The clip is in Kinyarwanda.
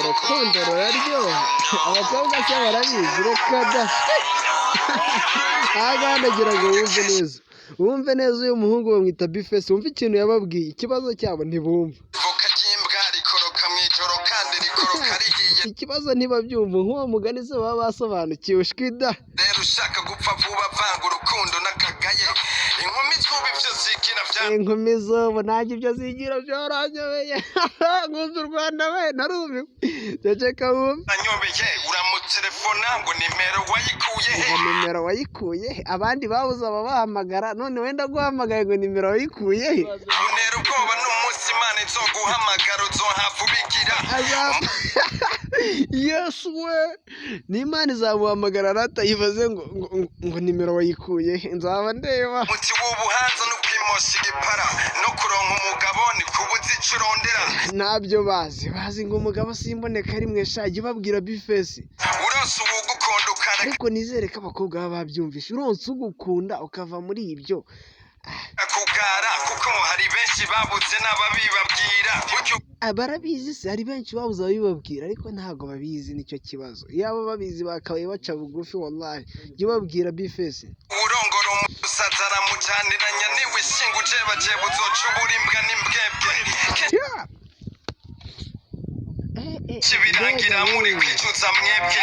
urukundo ruraryoha abakobwa se barabizi reka da aha ndagira ngo wumve neza uyu muhungu bamwita bifesi wumve ikintu yababwiye ikibazo cyabo ntibumva ikibazo ntibabyumva nk'uwo mugani se baba basobanukiwe shwida rero ushaka gupfa vuba vanga urukundo n'akagaye inkumi twuba ibyo zigira inkumi zobo nanjye ibyo zigira byoranyobeye nkunze u Rwanda we narumiwe ceceka wumve anyobeye uramutelefona ngo nimero wayikuye he abandi babuze ababahamagara none wenda guhamagaye ngo nimero wayikuye he unera ubwoba n'umunsi Imana izoguhamagara uzohava ubigira yesu we n'Imana izamuhamagara ratayibaze ngo nimero wayikuye he nzaba ndeba muti w'ubuhanza no kwimosha igipara no kuronka umugabo ni kubuza icurondera ntabyo bazi ngo umugabo simboneka rimwe shaje babwira bifesi uronse uwugukunda ukara ariko nizere ko abakobwa baba babyumvishe uronse ugukunda ukava muri ibyo akugara kuko hari benshi babuze n'ababibabwira barabizi se hari benshi babuze ababibabwira ariko ntabwo babizi nicyo kibazo iyaba babizi bakabaye baca bugufi wallahi jya ubabwira bifesi urongora umusaza aramujaniranya niwe shinga ujebajeba uzoca ubura imbwa n'imbwebwe kibirangira muri kwicuza mwebwe